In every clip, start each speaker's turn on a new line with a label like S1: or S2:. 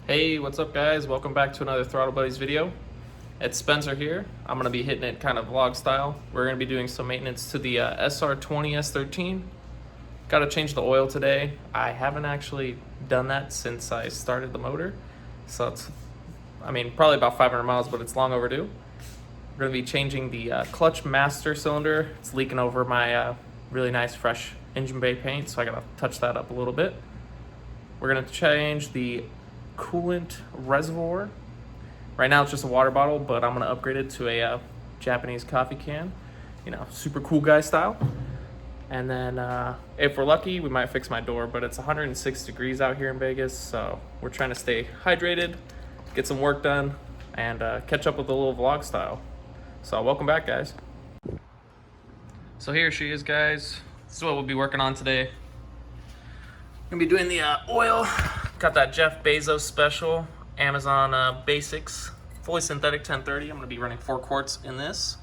S1: Hey, what's up guys? Welcome back to another Throttle Buddies video. It's Spencer here. I'm gonna be hitting it kind of vlog style. We're gonna be doing some maintenance to the SR20 S13. Gotta change the oil today. I haven't actually done that since I started the motor. So it's, probably about 500 miles, but it's long overdue. We're gonna be changing the clutch master cylinder. It's leaking over my really nice fresh engine bay paint, so I gotta touch that up a little bit. We're gonna change the coolant reservoir. Right now it's just a water bottle, but I'm gonna upgrade it to a Japanese coffee can, super cool guy style. And then if we're lucky, we might fix my door, but it's 106 degrees out here in Vegas, so we're trying to stay hydrated, get some work done, and catch up with a little vlog style. So welcome back, guys. So here she is, guys. This is what we'll be working on today. Gonna be doing the oil. Got that Jeff Bezos special, Amazon Basics, fully synthetic 1030. I'm gonna be running 4 quarts in this.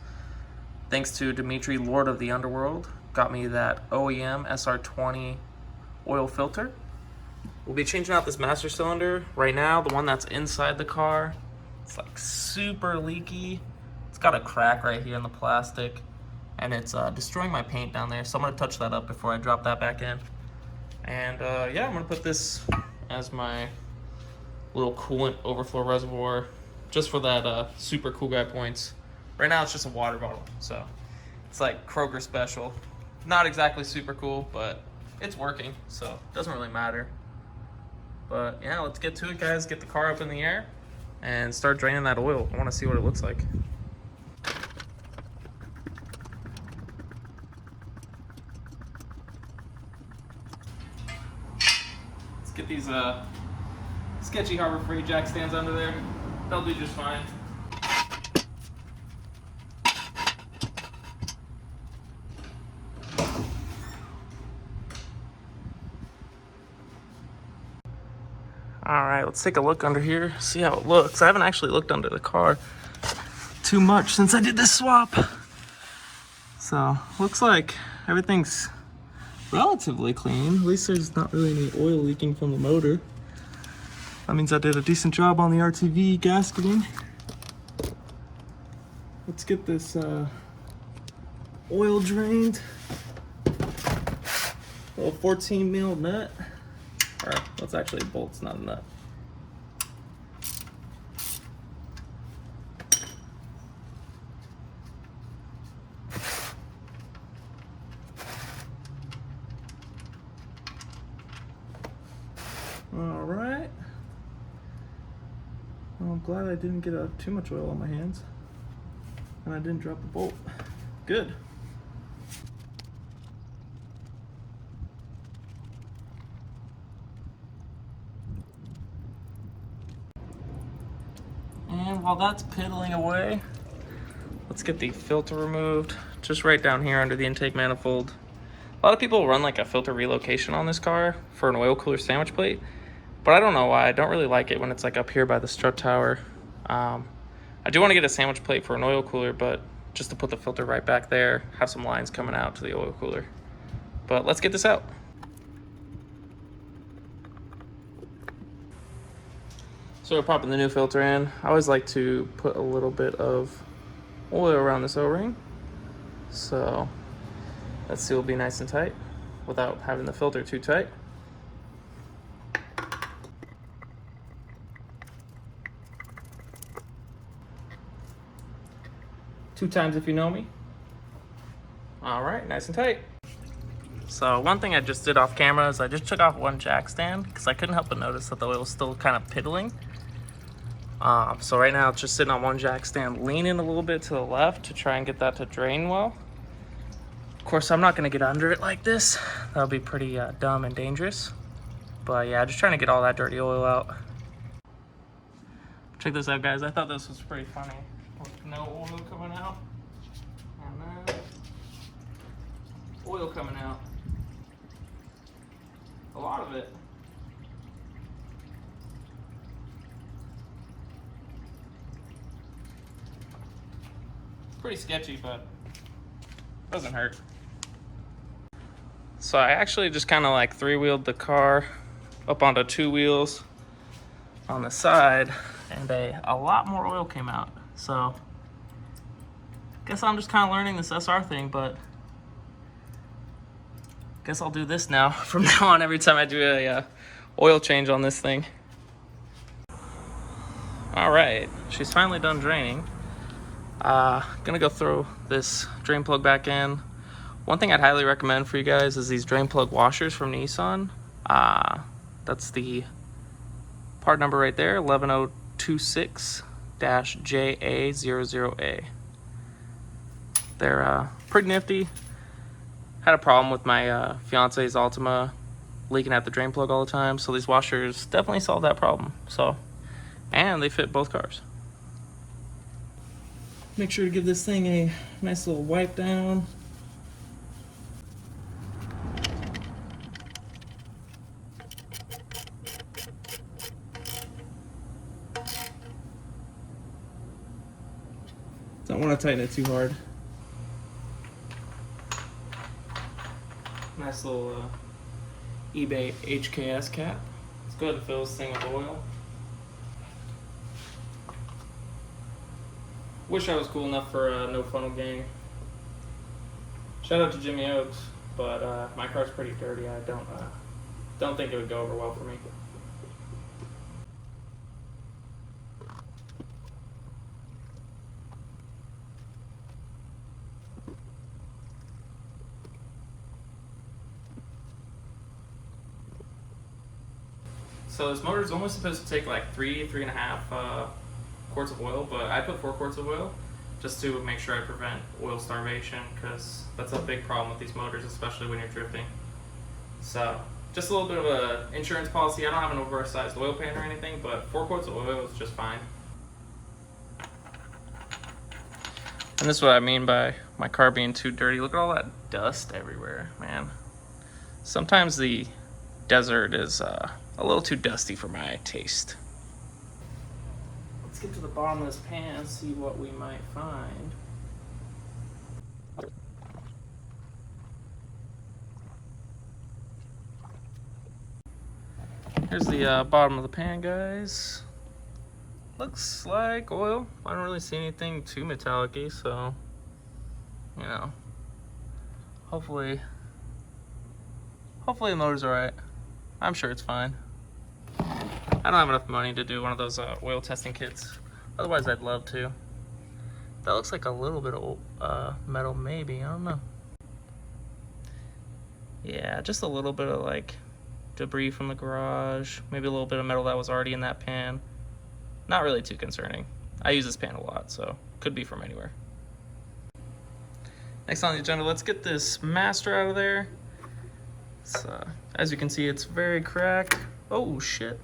S1: Thanks to Dimitri, Lord of the Underworld, got me that OEM SR20 oil filter. We'll be changing out this master cylinder. Right now, the one that's inside the car, it's like super leaky. It's got a crack right here in the plastic, and it's destroying my paint down there. So I'm gonna touch that up before I drop that back in. And yeah, I'm gonna put this as my little coolant overflow reservoir, just for that super cool guy points. Right now it's just a water bottle, so it's like Kroger special. Not exactly super cool, but it's working, so it doesn't really matter. But yeah, let's get to it, guys. Get the car up in the air and start draining that oil. I want to see what it looks like. Get these sketchy Harbor Freight jack stands under there. They'll do just fine. All right, let's take a look under here, see how it looks. I haven't actually looked under the car too much since I did this swap. So, looks like everything's relatively clean. At least there's not really any oil leaking from the motor. That means I did a decent job on the RTV gasketing. Let's get this oil drained. A little 14 mil nut. Or that's actually a bolt, it's not a nut. All right. Well, I'm glad I didn't get too much oil on my hands, and I didn't drop the bolt. Good. And while that's piddling away, let's get the filter removed. Just right down here under the intake manifold. A lot of people run like a filter relocation on this car for an oil cooler sandwich plate, but I don't know why. I don't really like it when it's like up here by the strut tower. I do want to get a sandwich plate for an oil cooler, but just to put the filter right back there, have some lines coming out to the oil cooler. But let's get this out. So we're popping the new filter in. I always like to put a little bit of oil around this O-ring, so that seal will be nice and tight without having the filter too tight. Two times if you know me. All right, nice and tight. So one thing I just did off camera is I just took off one jack stand because I couldn't help but notice that the oil was still kind of piddling. So right now it's just sitting on one jack stand, leaning a little bit to the left to try and get that to drain well. Of course, I'm not gonna get under it like this. That'll be pretty dumb and dangerous. But yeah, just trying to get all that dirty oil out. Check this out, guys. I thought this was pretty funny. With no oil coming out, and then oil coming out. A lot of it. Pretty sketchy, but doesn't hurt. So I actually just kind of like 3-wheeled the car up onto 2 wheels, on the side, and a lot more oil came out. So guess I'm just kind of learning this SR thing, but guess I'll do this now from now on every time I do a oil change on this thing. All right, she's finally done draining. Gonna go throw this drain plug back in. One thing I'd highly recommend for you guys is these drain plug washers from Nissan. That's the part number right there, 11026-JA00A. They're pretty nifty. Had a problem with my fiance's Altima leaking out the drain plug all the time, so these washers definitely solve that problem. So, and they fit both cars. Make sure to give this thing a nice little wipe down. Don't want to tighten it too hard. Nice little eBay HKS cap. Let's go ahead and fill this thing with oil. Wish I was cool enough for No Funnel Gang. Shout out to Jimmy Oaks, but my car's pretty dirty. I don't think it would go over well for me. So this motor is only supposed to take like 3.5 quarts of oil, but I put 4 quarts of oil just to make sure I prevent oil starvation, because that's a big problem with these motors, especially when you're drifting. So just a little bit of a insurance policy. I don't have an oversized oil pan or anything, but 4 quarts of oil is just fine. And this is what I mean by my car being too dirty. Look at all that dust everywhere, man. Sometimes the desert is a little too dusty for my taste. Let's get to the bottom of this pan and see what we might find. Here's the bottom of the pan, guys. Looks like oil. I don't really see anything too metallic-y, so, you know, hopefully the motor's alright. I'm sure it's fine. I don't have enough money to do one of those oil testing kits. Otherwise, I'd love to. That looks like a little bit of metal, maybe. I don't know. Yeah, just a little bit of like debris from the garage. Maybe a little bit of metal that was already in that pan. Not really too concerning. I use this pan a lot, so could be from anywhere. Next on the agenda, let's get this master out of there. So, as you can see, it's very cracked. Oh, shit.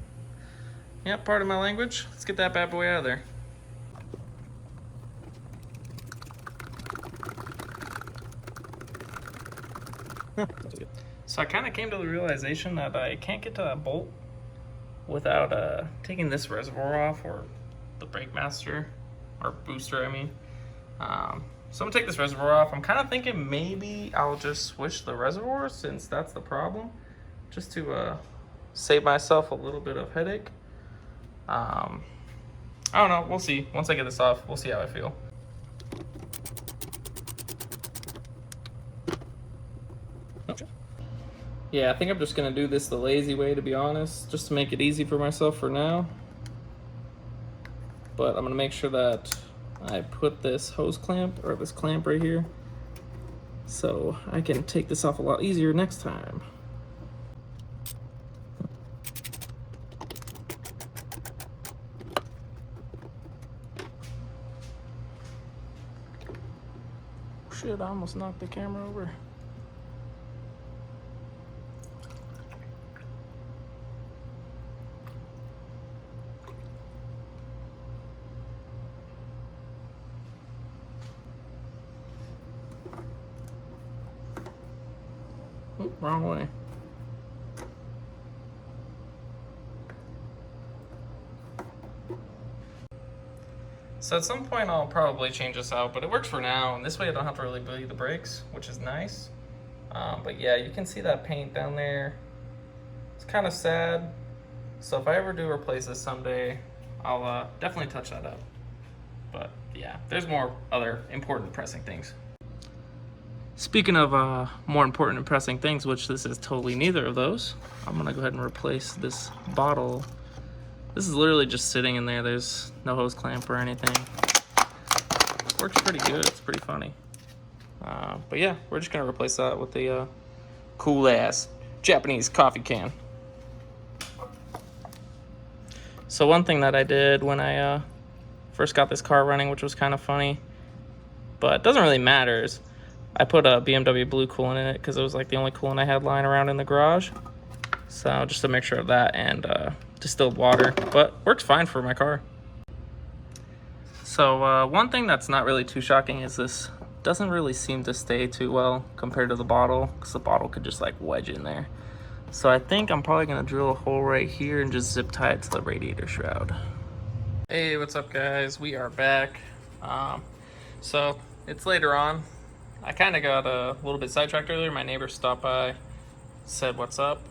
S1: Yep, part of my language. Let's get that bad boy out of there. So I kind of came to the realization that I can't get to that bolt without taking this reservoir off, or the brake master, or booster, I mean. So I'm gonna take this reservoir off. I'm kind of thinking maybe I'll just switch the reservoir, since that's the problem, just to save myself a little bit of headache. I don't know, we'll see. Once I get this off, we'll see how I feel. Yeah, I think I'm just gonna do this the lazy way, to be honest, just to make it easy for myself for now. But I'm gonna make sure that I put this hose clamp, or this clamp right here, so I can take this off a lot easier next time. Shit, I almost knocked the camera over. Oop, wrong way. So at some point I'll probably change this out, but it works for now, and this way I don't have to really bleed the brakes, which is nice. But yeah, you can see that paint down there. It's kind of sad. So if I ever do replace this someday, I'll definitely touch that up. But yeah, there's more other important pressing things. Speaking of more important and pressing things, which this is totally neither of those, I'm gonna go ahead and replace this bottle. This is literally just sitting in there. There's no hose clamp or anything. Works pretty good, it's pretty funny. But yeah, we're just gonna replace that with the cool ass Japanese coffee can. So one thing that I did when I first got this car running, which was kind of funny, but it doesn't really matter, is I put a BMW blue coolant in it because it was like the only coolant I had lying around in the garage. So just a mixture of that and distilled water, but works fine for my car. So one thing that's not really too shocking is this doesn't really seem to stay too well compared to the bottle, because the bottle could just like wedge in there. So I think I'm probably gonna drill a hole right here and just zip tie it to the radiator shroud. Hey, what's up guys? We are back. So it's later on. I kind of got a little bit sidetracked earlier. My neighbor stopped by, said what's up.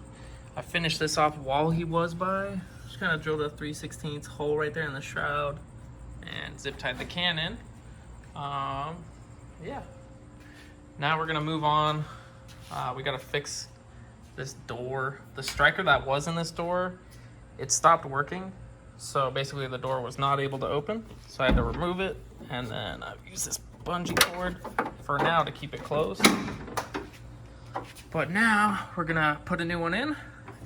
S1: I finished this off while he was by. Just kind of drilled a 3/16 hole right there in the shroud and zip tied the can in. Yeah. Now we're gonna move on. We gotta fix this door. The striker that was in this door, it stopped working. So basically the door was not able to open. So I had to remove it, and then I've used this bungee cord for now to keep it closed. But now we're gonna put a new one in,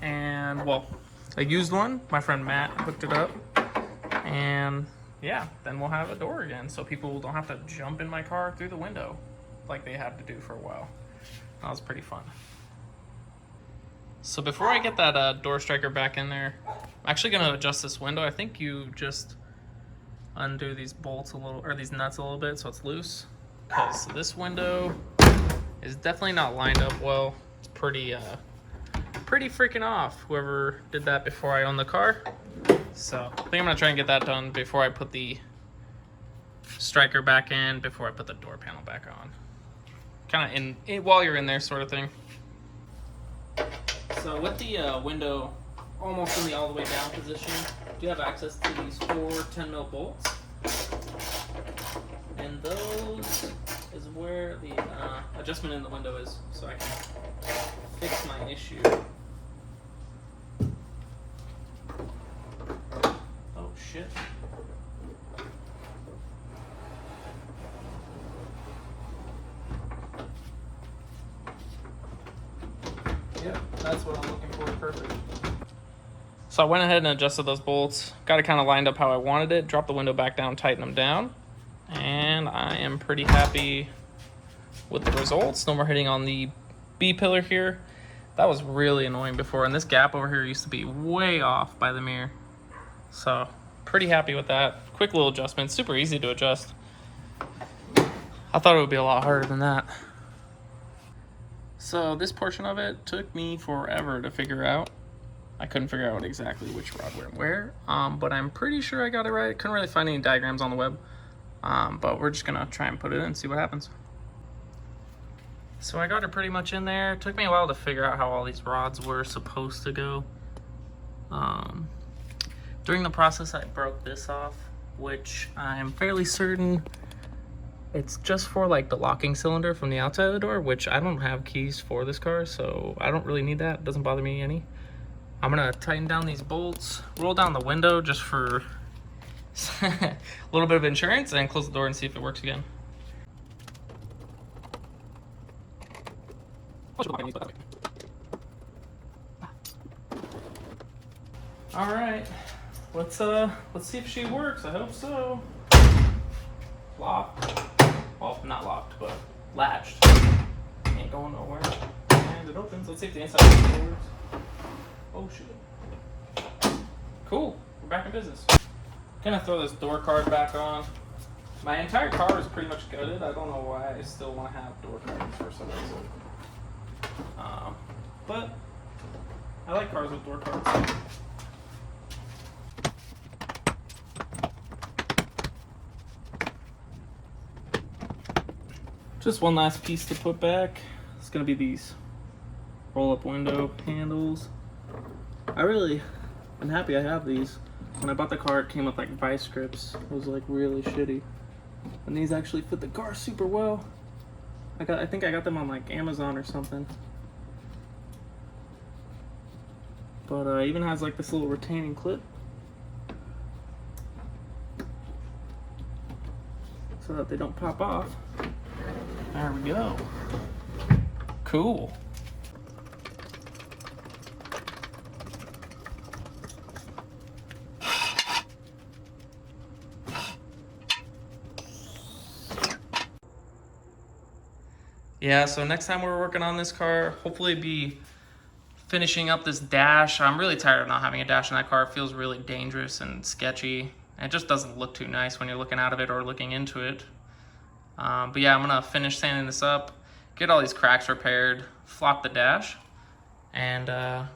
S1: and well, a used one. My friend Matt hooked it up, and yeah, then we'll have a door again, so people don't have to jump in my car through the window like they had to do for a while. That was pretty fun. So before I get that door striker back in there, I'm actually gonna adjust this window. I think you just undo these bolts a little, or these nuts a little bit so it's loose, because this window is definitely not lined up well. It's pretty freaking off, whoever did that before I owned the car. So I think I'm gonna try and get that done before I put the striker back in, before I put the door panel back on. Kind of in while you're in there, sort of thing. So with the window almost in the all the way down position, you have access to these 4 10mm bolts, and those is where the adjustment in the window is, so I can fix my issue. Oh shit. Yep, that's what I'm looking for, perfect. So I went ahead and adjusted those bolts, got it kind of lined up how I wanted it, dropped the window back down, tightened them down, and I am pretty happy with the results. No more hitting on the B-pillar here. That was really annoying before, and this gap over here used to be way off by the mirror. So pretty happy with that. Quick little adjustment, super easy to adjust. I thought it would be a lot harder than that. So this portion of it took me forever to figure out. I couldn't figure out exactly which rod went where, but I'm pretty sure I got it right. Couldn't really find any diagrams on the web, but we're just gonna try and put it in and see what happens. So I got it pretty much in there. It took me a while to figure out how all these rods were supposed to go. During the process, I broke this off, which I'm fairly certain it's just for like the locking cylinder from the outside of the door, which I don't have keys for this car, so I don't really need that. It doesn't bother me any. I'm gonna tighten down these bolts, roll down the window just for a little bit of insurance, and close the door and see if it works again. All right, let's see if she works. I hope so. Locked. Well, not locked, but latched. Ain't going nowhere. And it opens. Let's see if the inside of the door works. Oh shit. Cool. We're back in business. Gonna throw this door card back on. My entire car is pretty much gutted. I don't know why I still want to have door cards for some reason. But I like cars with door cards. Just one last piece to put back. It's gonna be these roll-up window handles. I really I'm happy I have these. When I bought the car, it came with like vice grips. It was like really shitty. And these actually fit the car super well. I think I got them on like Amazon or something. But it even has like this little retaining clip. So that they don't pop off. There we go. Cool. Yeah, so next time we're working on this car, hopefully be finishing up this dash. I'm really tired of not having a dash in that car. It feels really dangerous and sketchy. And it just doesn't look too nice when you're looking out of it or looking into it. But yeah, I'm gonna finish sanding this up, get all these cracks repaired, flop the dash, and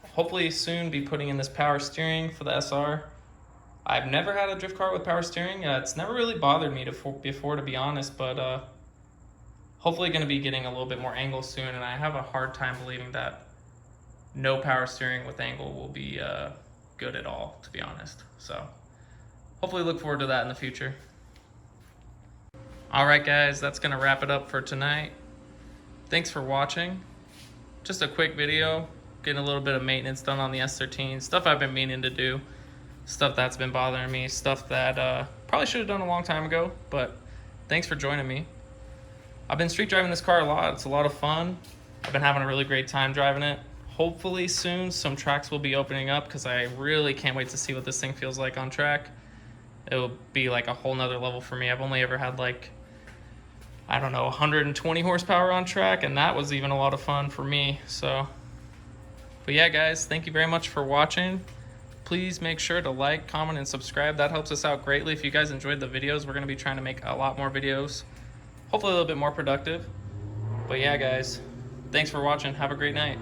S1: hopefully soon be putting in this power steering for the SR. I've never had a drift car with power steering. It's never really bothered me before, to be honest, but hopefully going to be getting a little bit more angle soon, and I have a hard time believing that no power steering with angle will be good at all, to be honest. So hopefully look forward to that in the future. All right, guys, that's going to wrap it up for tonight. Thanks for watching. Just a quick video, getting a little bit of maintenance done on the S13, stuff I've been meaning to do, stuff that's been bothering me, stuff that probably should have done a long time ago, but thanks for joining me. I've been street driving this car a lot. It's a lot of fun. I've been having a really great time driving it. Hopefully soon some tracks will be opening up because I really can't wait to see what this thing feels like on track. It will be like a whole nother level for me. I've only ever had like, I don't know, 120 horsepower on track, and that was even a lot of fun for me. So, but yeah, guys, thank you very much for watching. Please make sure to like, comment, and subscribe. That helps us out greatly. If you guys enjoyed the videos, we're going to be trying to make a lot more videos. Hopefully a little bit more productive. But yeah, guys, thanks for watching. Have a great night.